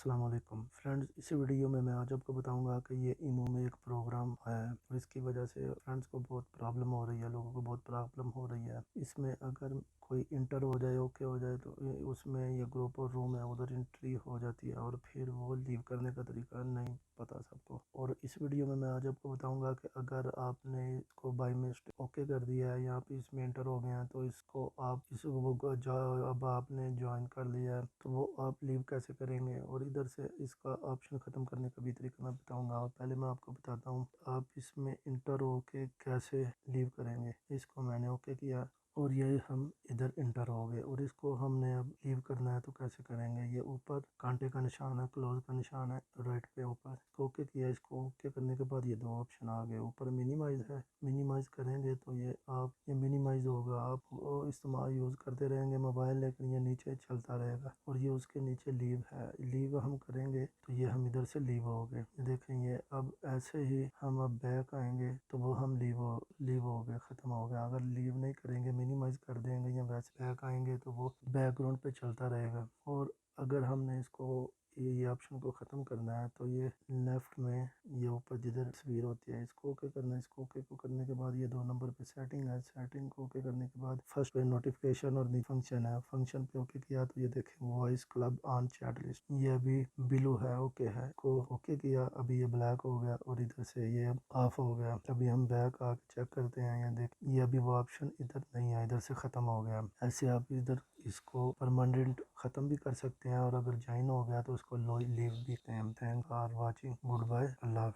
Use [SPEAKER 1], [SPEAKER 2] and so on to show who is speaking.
[SPEAKER 1] السلام علیکم فرینڈز، اس ویڈیو میں آج آپ کو بتاؤں گا کہ یہ ایمو میں ایک پروگرام ہے اور اس کی وجہ سے فرینڈز کو بہت پرابلم ہو رہی ہے، لوگوں کو بہت پرابلم ہو رہی ہے۔ اس میں اگر کوئی انٹر ہو جائے، اوکے ہو جائے، تو اس میں یہ گروپ اور روم ہے ادھر انٹری ہو جاتی ہے اور پھر وہ لیو کرنے کا طریقہ نہیں پتا سب کو۔ اور اس ویڈیو میں آج آپ کو بتاؤں گا کہ اگر آپ نے اس کو بائی مسٹیک اوکے کر دیا ہے یا پھر اس میں انٹر ہو گئے ہیں تو اس کو آپ اب آپ نے جوائن کر لیا ہے تو وہ آپ لیو کیسے کریں گے، اور ادھر سے اس کا آپشن ختم کرنے کا بھی طریقہ میں بتاؤں گا۔ اور پہلے میں آپ کو بتاتا ہوں آپ اس میں انٹر ہو کے کیسے لیو کریں گے۔ اس کو میں نے اوکے کیا اور یہ ہم ادھر انٹر ہو گئے، اور اس کو ہم نے اب لیو کرنا ہے تو کیسے کریں گے۔ یہ اوپر کانٹے کا نشان ہے، کلوز کا نشان ہے رائٹ پہ اوپر، اوکے کیا۔ اس کو اوکے کرنے کے بعد یہ دو آپشن آ گئے، اوپر منیمائز ہے، منیمائز کریں گے تو یہ منیمائز ہوگا۔ آپ استعمال یوز کرتے رہیں گے موبائل، لیکن یہ نیچے چلتا رہے گا، اور یہ اس کے نیچے لیو ہے۔ لیو ہم کریں گے تو یہ ہم ادھر سے لیو ہو گئے، دیکھیں گے اب ایسے ہی ہم اب بیک آئیں گے تو وہ ہم لیو ہو گئے، ختم ہو گیا۔ اگر لیو نہیں کریں گے، منیمائز کر دیں گے یا ویسے بیک آئیں گے تو وہ بیک گراؤنڈ پہ چلتا رہے گا۔ اور اگر ہم نے اس کو یہ آپشن کو ختم کرنا ہے تو یہ لیفٹ میں یہ اوپر جدھر تصویر ہوتی ہے اس کو اوکے کرنا ہے۔ اس کو اوکے کو کرنے کے بعد یہ 2 نمبر پہ سیٹنگ ہے، سیٹنگ کو اوکے کرنے کے بعد فرسٹ پہ نوٹیفیکیشن اور فنکشن ہے، فنکشن پہ اوکے کیا تو یہ دیکھیں وائس کلب آن چیٹ لسٹ، یہ ابھی بلو ہے، اوکے ہے، کو اوکے کیا، ابھی یہ بلیک ہو گیا اور ادھر سے یہ آف ہو گیا۔ ابھی ہم بیک آ کے چیک کرتے ہیں، یہ دیکھ یہ ابھی وہ آپشن ادھر نہیں ہے، ادھر سے ختم ہو گیا۔ ایسے آپ ادھر اس کو پرماننٹ ختم بھی کر سکتے ہیں، اور اگر جوائن ہو گیا تو اس کو لیو بھی کرتے ہیں۔ Thank for watching, good bye, اللہ حافظ۔